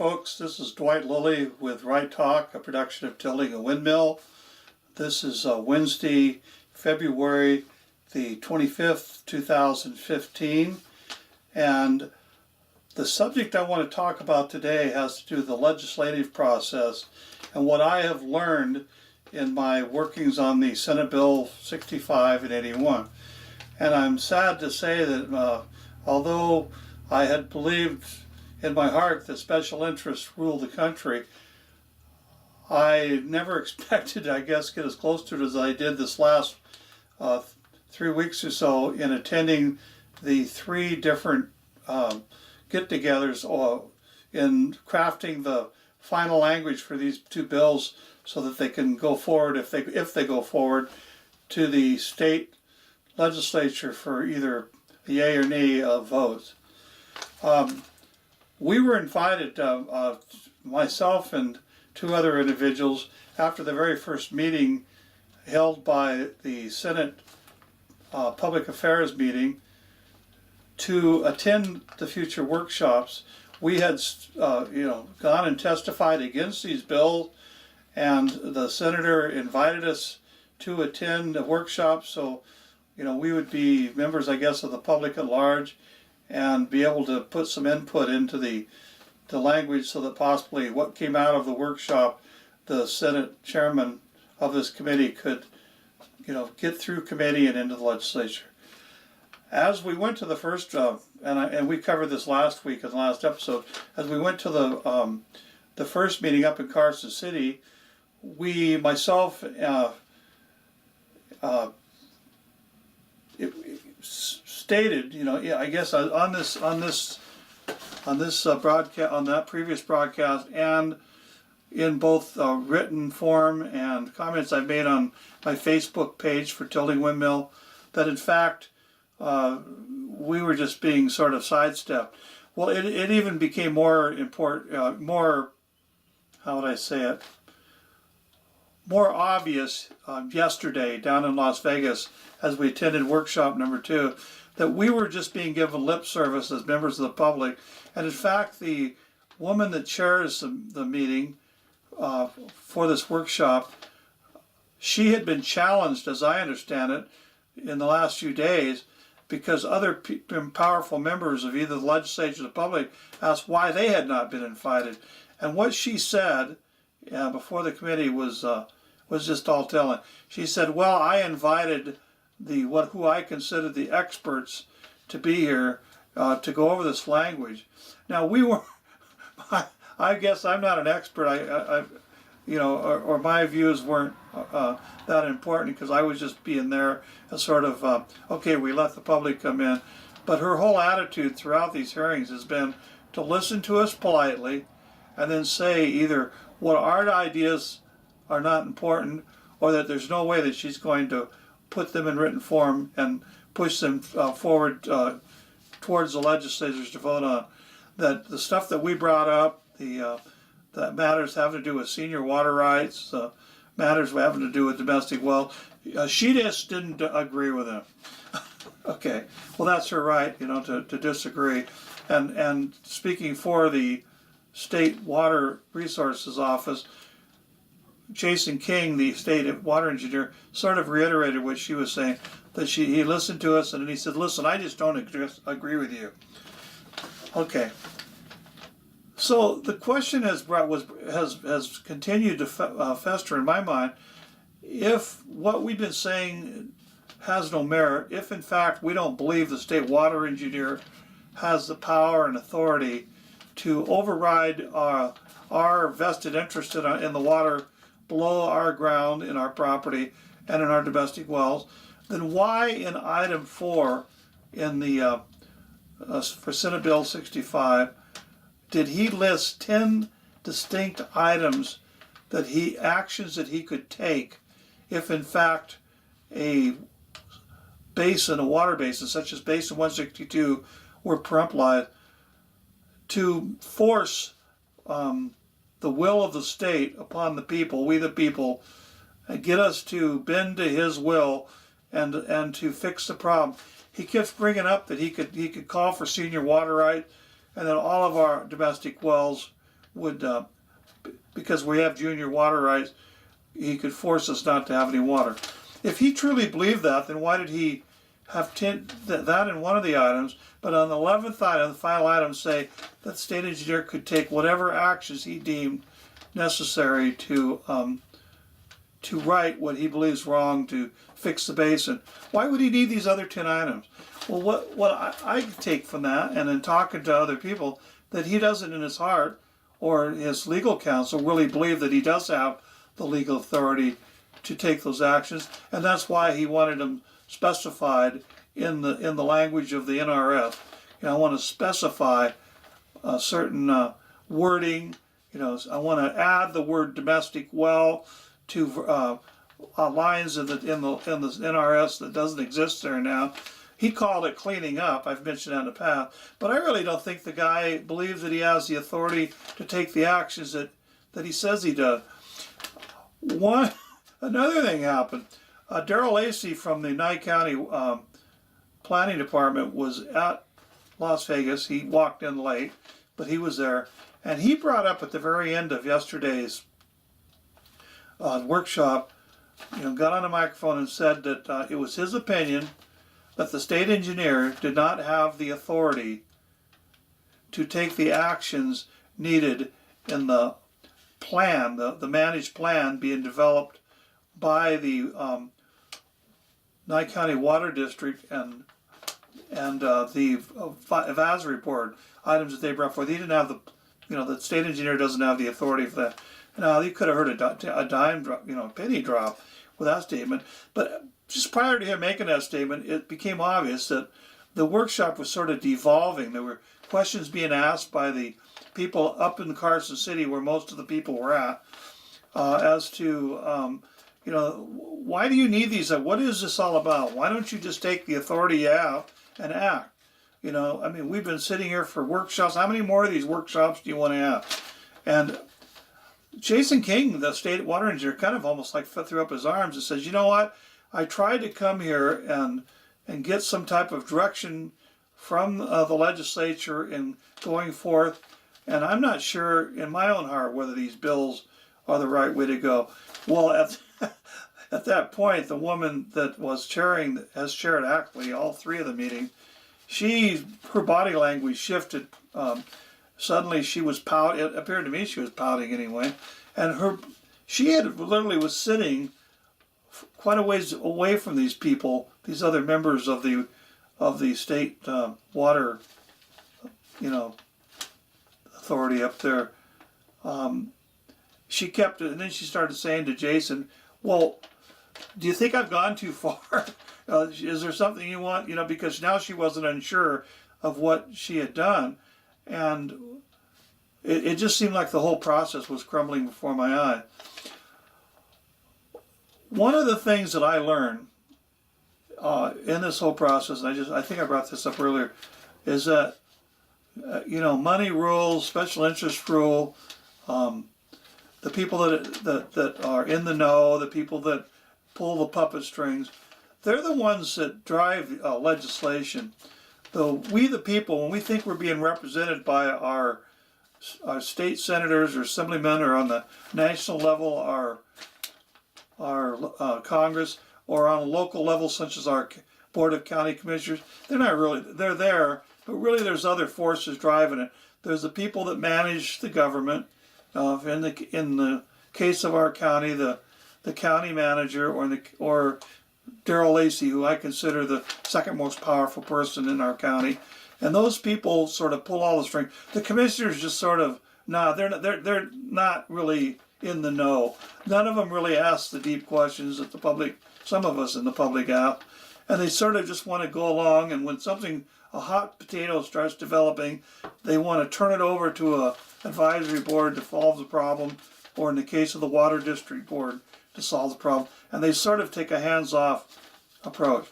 folks, this is Dwight Lilly with Right Talk, a production of Tilting a Windmill. This is Wednesday, February the 25th, 2015, and the subject I want to talk about today has to do with the legislative process and what I have learned in my workings on the Senate Bill 65 and 81. And I'm sad to say that although I had believed in my heart that special interests rule the country, I never expected, I guess, get as close to it as I did this last 3 weeks or so in attending the 3 different get-togethers in crafting the final language for these 2 bills so that they can go forward, if they go forward, to the state legislature for either a yay or nay votes. We were invited, myself and 2 other individuals, after the very first meeting held by the Senate Public Affairs meeting, to attend the future workshops. We had, gone and testified against these bills, and the senator invited us to attend the workshops, so we would be members, I guess, of the public at large, and be able to put some input into the language so that possibly what came out of the workshop, the Senate chairman of this committee could, get through committee and into the legislature. As we went to the first, and we covered this last week in the last episode, as we went to the first meeting up in Carson City, myself, stated, I guess on this broadcast, on that previous broadcast, and in both written form and comments I've made on my Facebook page for Tilting Windmill, that in fact we were just being sort of sidestepped. Well, it even became more important, more, how would I say it, more obvious yesterday down in Las Vegas as we attended workshop number 2, that we were just being given lip service as members of the public. And in fact, the woman that chairs the meeting for this workshop, she had been challenged, as I understand it, in the last few days, because other powerful members of either the legislature or the public asked why they had not been invited. And what she said before the committee was just all telling. She said, "Well, I invited who I considered the experts to be here to go over this language." Now we were, I guess I'm not an expert. Or my views weren't that important because I was just being there as sort of okay, we let the public come in. But her whole attitude throughout these hearings has been to listen to us politely, and then say either what our ideas are not important, or that there's no way that she's going to put them in written form and push them forward towards the legislators to vote on. That the stuff that we brought up, that matters having to do with senior water rights, matters having to do with domestic wells, she just didn't agree with them. Okay, well that's her right, to disagree. And speaking for the State Water Resources Office, Jason King, the state water engineer, sort of reiterated what she was saying, that he listened to us and then he said, "Listen, I just don't agree with you." Okay. So the question has continued to fester in my mind. If what we've been saying has no merit, if in fact we don't believe the state water engineer has the power and authority to override our vested interest in the water below our ground, in our property, and in our domestic wells, then why in item 4 in the for Senate Bill 65 did he list 10 distinct items actions that he could take if in fact a water basin such as Basin 162 were peremptorized, to force the will of the state upon the people, we the people, and get us to bend to his will and to fix the problem. He keeps bringing up that he could call for senior water rights, and that all of our domestic wells would because we have junior water rights, he could force us not to have any water. If he truly believed that, then why did he have that in one of the items, but on the 11th item, the final item, say that the state engineer could take whatever actions he deemed necessary to right what he believes wrong to fix the basin? Why would he need these other 10 items? Well, what I take from that, and in talking to other people, that he doesn't in his heart or his legal counsel really believe that he does have the legal authority to take those actions, and that's why he wanted them specified in the language of the NRS. I want to specify a certain wording. I want to add the word domestic well to lines in the NRS that doesn't exist there now. He called it cleaning up. I've mentioned that in the past, but I really don't think the guy believes that he has the authority to take the actions that he says he does. Another thing happened. Darrell Lacey from the Nye County Planning Department was at Las Vegas. He walked in late, but he was there. And he brought up at the very end of yesterday's workshop, got on a microphone and said that it was his opinion that the state engineer did not have the authority to take the actions needed in the plan, the managed plan being developed by the Nye County Water District and the advisory board items that they brought forth. He didn't have the state engineer doesn't have the authority for that. Now, you could have heard a dime drop, a penny drop with that statement. But just prior to him making that statement, it became obvious that the workshop was sort of devolving. There were questions being asked by the people up in Carson City, where most of the people were at, as to why do you need these? What is this all about? Why don't you just take the authority you have and act? We've been sitting here for workshops. How many more of these workshops do you want to have? And Jason King, the state water engineer, kind of almost like threw up his arms and says, you know what? I tried to come here and get some type of direction from the legislature in going forth, and I'm not sure in my own heart whether these bills are the right way to go. Well, at that point, the woman that was has chaired actually all three of the meetings, her body language shifted. Suddenly she was pouting. It appeared to me she was pouting anyway. And she had literally was sitting quite a ways away from these people, these other members of the state water, authority up there. She kept it, and then she started saying to Jason, well, do you think I've gone too far? Is there something you want? Because now she wasn't unsure of what she had done. And it just seemed like the whole process was crumbling before my eye. One of the things that I learned in this whole process, and I think I brought this up earlier, is that, money rules, special interest rule, the people that are in the know, the people that pull the puppet strings, they're the ones that drive legislation. We the people, when we think we're being represented by our state senators or assemblymen, or on the national level, our Congress, or on a local level such as our Board of County Commissioners, they're there, but really there's other forces driving it. There's the people that manage the government. In the case of our county, the county manager, or Darrell Lacey, who I consider the second most powerful person in our county, and those people sort of pull all the strings. The commissioners just sort of they're not really in the know. None of them really ask the deep questions that the public, some of us in the public, have, and they sort of just want to go along. And when a hot potato starts developing, they want to turn it over to a advisory board to solve the problem, or in the case of the water district board, to solve the problem, and they sort of take a hands-off approach.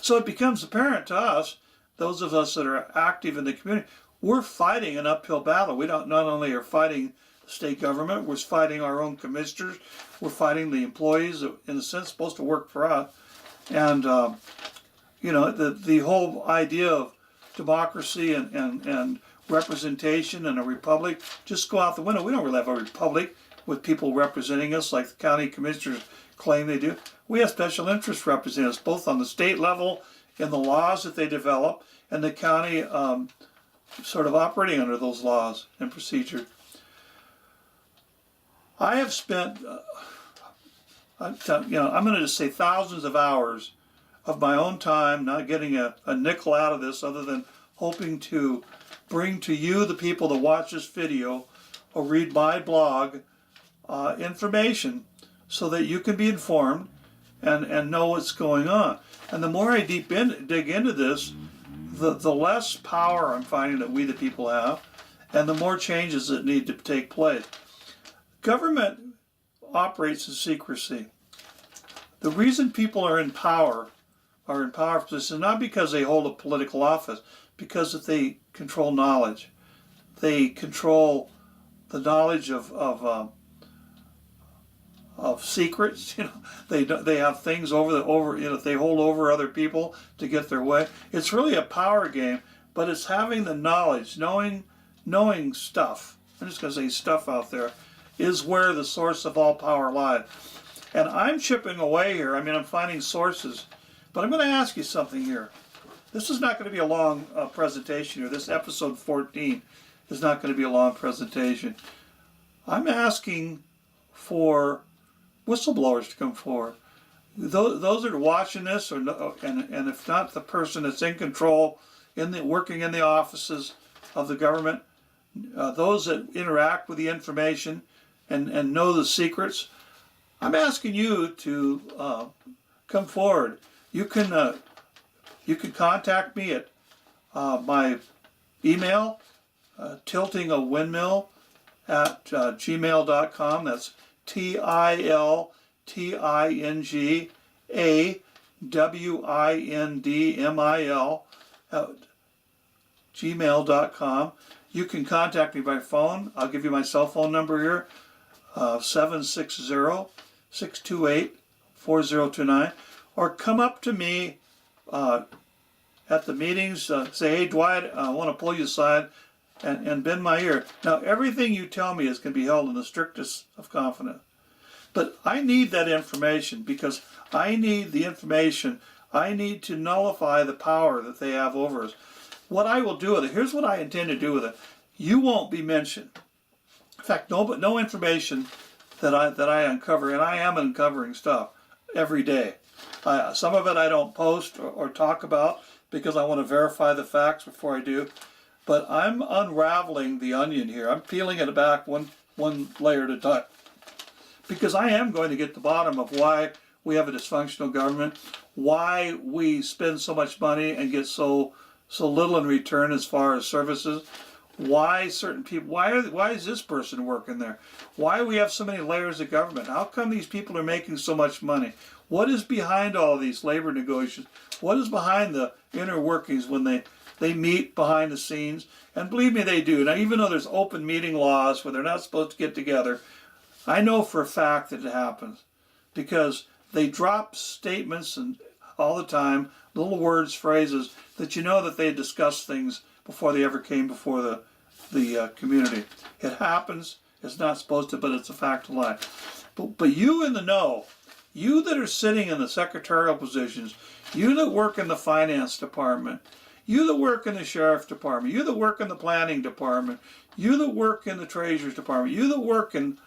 So it becomes apparent to us, those of us that are active in the community, we're fighting an uphill battle. We not only are fighting the state government, we're fighting our own commissioners, we're fighting the employees that, in a sense, supposed to work for us. And the whole idea of democracy and representation and a republic just go out the window. We don't really have a republic with people representing us like the county commissioners claim they do. We have special interest representatives both on the state level in the laws that they develop and the county sort of operating under those laws and procedures. I have spent, I'm going to just say thousands of hours of my own time not getting a nickel out of this other than hoping to bring to you, the people that watch this video or read my blog, information so that you can be informed and know what's going on. And the more I dig into this, the less power I'm finding that we the people have, and the more changes that need to take place. Government operates in secrecy. The reason people are in power positions not because they hold a political office, because if they control knowledge. They control the knowledge of secrets. They have things they hold over other people to get their way. It's really a power game, but it's having the knowledge, knowing stuff. I'm just going to say stuff out there is where the source of all power lies. And I'm chipping away here. I mean, I'm finding sources, but I'm going to ask you something here. This is not going to be a long presentation here. This episode 14 is not going to be a long presentation. I'm asking for whistleblowers to come forward. Those that are watching this, and if not the person that's in control, working in the offices of the government, those that interact with the information and know the secrets, I'm asking you to come forward. You can contact me at my email, tiltingawindmill@gmail.com. That's TILTINGAWINDMIL@gmail.com. You can contact me by phone. I'll give you my cell phone number here, 760-628-4029. Or come up to me at the meetings, say, hey, Dwight, I want to pull you aside and bend my ear. Now, everything you tell me is going to be held in the strictest of confidence. But I need that information because I need the information. I need to nullify the power that they have over us. What I will do with it, here's what I intend to do with it. You won't be mentioned. In fact, no information that I uncover, and I am uncovering stuff every day. Some of it I don't post or talk about because I want to verify the facts before I do. But I'm unraveling the onion here. I'm peeling it back one layer at a time. Because I am going to get to the bottom of why we have a dysfunctional government, why we spend so much money and get so little in return as far as services, why certain people, why is this person working there? Why we have so many layers of government? How come these people are making so much money? What is behind all these labor negotiations? What is behind the inner workings when they meet behind the scenes? And believe me, they do. Now, even though there's open meeting laws where they're not supposed to get together, I know for a fact that it happens because they drop statements and all the time, little words, phrases that you know that they discussed things before they ever came before the community. It happens. It's not supposed to, but it's a fact of life. But you in the know, you that are sitting in the secretarial positions, you that work in the finance department, you that work in the sheriff's department, you that work in the planning department, you that work in the treasurer's department, you that work in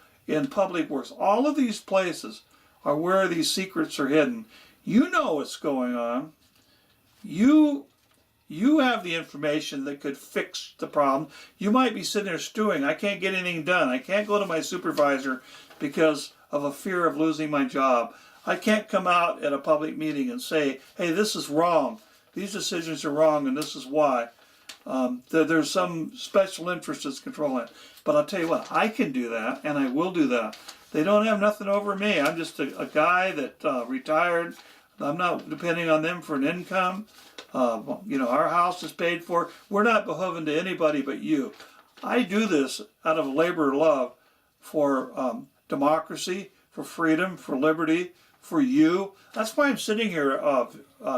public works, all of these places are where these secrets are hidden. You know what's going on. You have the information that could fix the problem. You might be sitting there stewing. I can't get anything done. I can't go to my supervisor because of a fear of losing my job. I can't come out at a public meeting and say, hey, this is wrong. These decisions are wrong and this is why. There's some special interest that's controlling it. But I'll tell you what, I can do that and I will do that. They don't have nothing over me. I'm just a guy that retired. I'm not depending on them for an income. Our house is paid for. We're not beholden to anybody but you. I do this out of labor love for democracy, for freedom, for liberty, for you. That's why I'm sitting here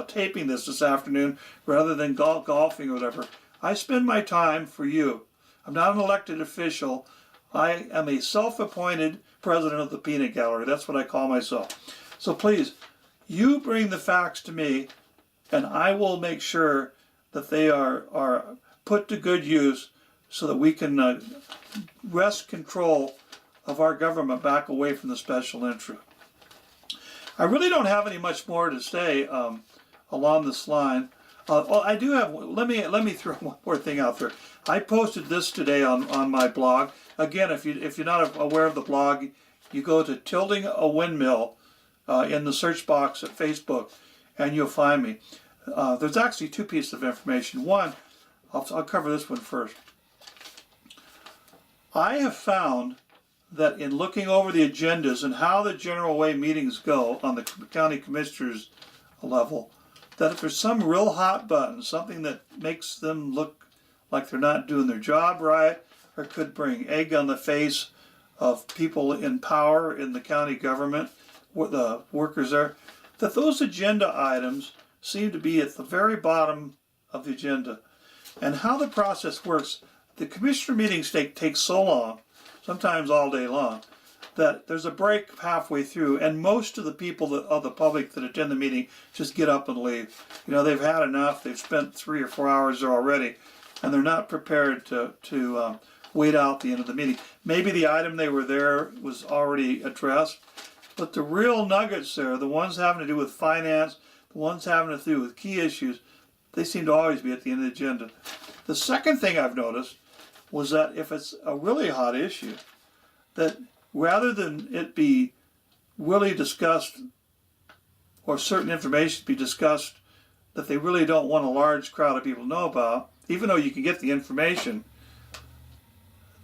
taping this afternoon rather than golfing or whatever. I spend my time for you. I'm not an elected official. I am a self-appointed president of the peanut gallery. That's what I call myself. So please, you bring the facts to me, and I will make sure that they are put to good use so that we can wrest control of our government back away from the special interest. I really don't have any much more to say along this line. Well, I do have. Let me throw one more thing out there. I posted this today on my blog. Again, if you're not aware of the blog, you go to Tilting a Windmill in the search box at Facebook, and you'll find me. There's actually two pieces of information. One, I'll cover this one first. I have found that in looking over the agendas and how the general way meetings go on the county commissioners level, that if there's some real hot button, something that makes them look like they're not doing their job right, or could bring egg on the face of people in power in the county government, the workers there, that those agenda items seem to be at the very bottom of the agenda. And how the process works, the commissioner meetings take so long, sometimes all day long, that there's a break halfway through, and most of the people of the public that attend the meeting just get up and leave. You know, they've had enough. They've spent 3 or 4 hours there already, and they're not prepared to wait out the end of the meeting. Maybe the item they were there was already addressed, but the real nuggets there, the ones having to do with finance, the ones having to do with key issues, they seem to always be at the end of the agenda. The second thing I've noticed was that if it's a really hot issue, that rather than it be really discussed or certain information be discussed that they really don't want a large crowd of people to know about, even though you can get the information,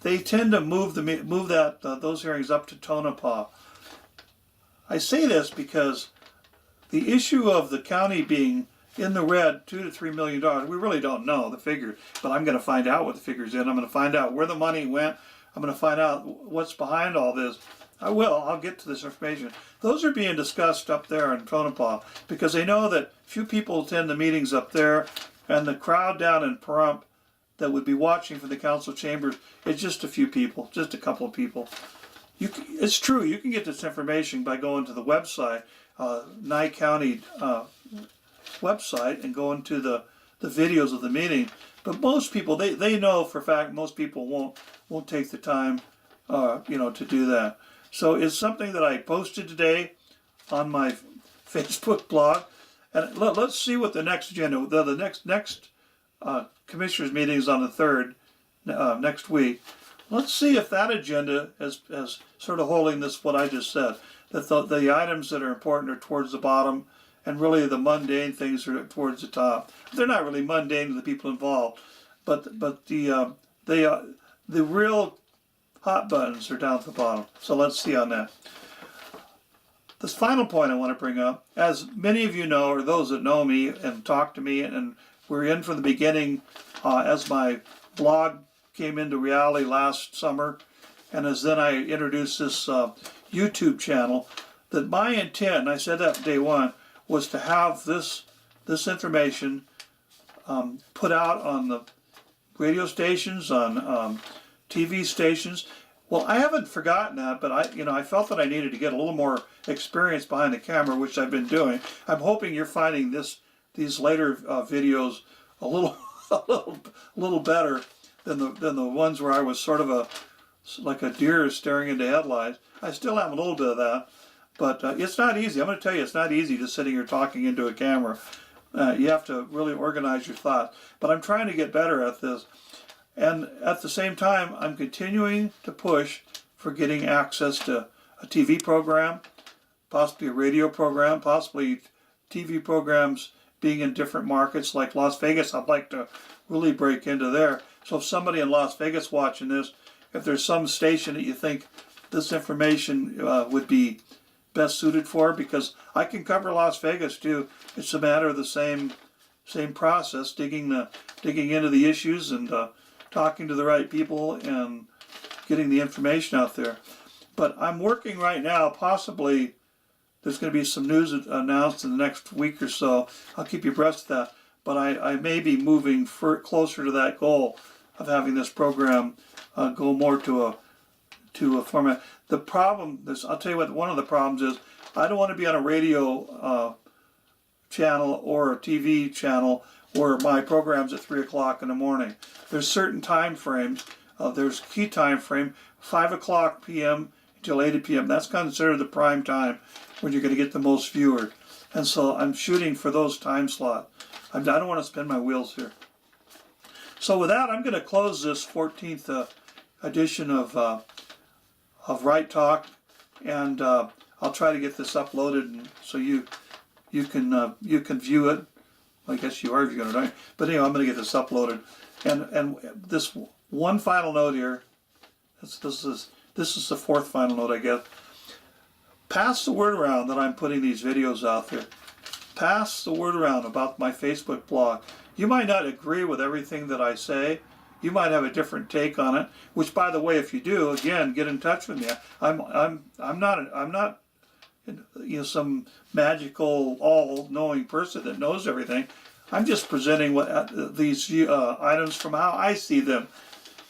they tend to move those hearings up to Tonopah. I say this because the issue of the county being in the red, $2 to $3 million. We really don't know the figure, but I'm going to find out what the figure's in. I'm going to find out where the money went. I'm going to find out what's behind all this. I'll get to this information. Those are being discussed up there in Tonopah because they know that few people attend the meetings up there, and the crowd down in Pahrump that would be watching from the council chambers is just a few people, just a couple of people. It's true, you can get this information by going to the website, Nye County website, and go into the videos of the meeting. But most people, they know for a fact most people won't take the time to do that. So it's something that I posted today on my Facebook blog, and let's see what the next agenda, the next commissioners meeting is on the 3rd next week. Let's see if that agenda is sort of holding this, what I just said, that the items that are important are towards the bottom, and really the mundane things are towards the top. They're not really mundane to the people involved, but the real hot buttons are down at the bottom. So let's see on that. This final point I want to bring up, as many of you know, or those that know me and talk to me, and we're in from the beginning as my blog came into reality last summer, and as then I introduced this YouTube channel, that my intent, and I said that day one, was to have this information put out on the radio stations, on TV stations. Well, I haven't forgotten that, but I felt that I needed to get a little more experience behind the camera, which I've been doing. I'm hoping you're finding these later videos a little better than the ones where I was sort of like a deer staring into headlights. I still have a little bit of that, but it's not easy. I'm going to tell you, it's not easy just sitting here talking into a camera. You have to really organize your thoughts. But I'm trying to get better at this. And at the same time, I'm continuing to push for getting access to a TV program, possibly a radio program, possibly TV programs being in different markets like Las Vegas. I'd like to really break into there. So if somebody in Las Vegas watching this, if there's some station that you think this information would be best suited for, because I can cover Las Vegas too. It's a matter of the same process, digging into the issues and talking to the right people and getting the information out there. But I'm working right now, possibly there's going to be some news announced in the next week or so. I'll keep you abreast of that. but I may be moving closer to that goal of having this program go more to a format. The problem, I'll tell you what, one of the problems is I don't want to be on a radio channel or a TV channel where my program's at 3 o'clock in the morning. There's certain time frames. There's key time frame, 5 o'clock p.m. until 8 p.m. That's considered the prime time when you're going to get the most viewers. And so I'm shooting for those time slots. I don't want to spin my wheels here. So with that, I'm going to close this 14th edition of Right Talk, and I'll try to get this uploaded, and so you can view it. I guess you are viewing it, right? But anyway, I'm going to get this uploaded, and this one final note here. This is the fourth final note, I guess. Pass the word around that I'm putting these videos out there. Pass the word around about my Facebook blog. You might not agree with everything that I say. You might have a different take on it. Which, by the way, if you do, again, get in touch with me. I'm not some magical, all-knowing person that knows everything. I'm just presenting these items from how I see them,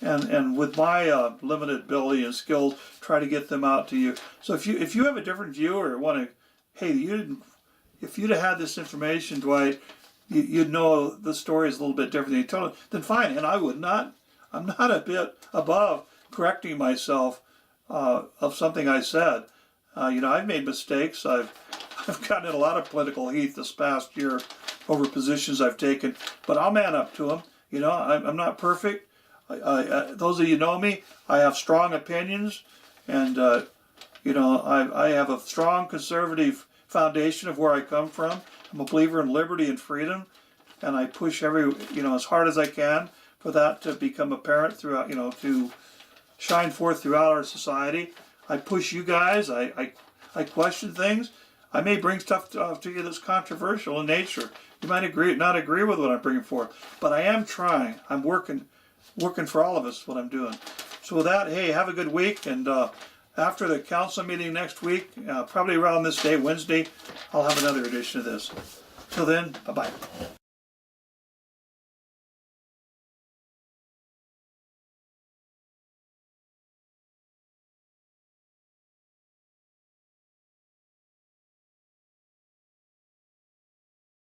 and with my limited ability and skills, try to get them out to you. So if you have a different view or want to, hey, if you'd have had this information, Dwight, you'd know the story is a little bit different than you told it, then fine. And I'm not a bit above correcting myself of something I said. I've made mistakes. I've gotten in a lot of political heat this past year over positions I've taken, but I'll man up to them. I'm not perfect. Those of you know me, I have strong opinions, and I have a strong conservative foundation of where I come from. I'm a believer in liberty and freedom, and I push as hard as I can for that to become apparent throughout, to shine forth throughout our society. I push you guys. I question things. I may bring stuff to you that's controversial in nature. You might not agree with what I'm bringing forth, but I am trying. I'm working for all of us, what I'm doing. So with that, hey, have a good week, and after the council meeting next week, probably around this day, Wednesday, I'll have another edition of this. Till then, bye-bye.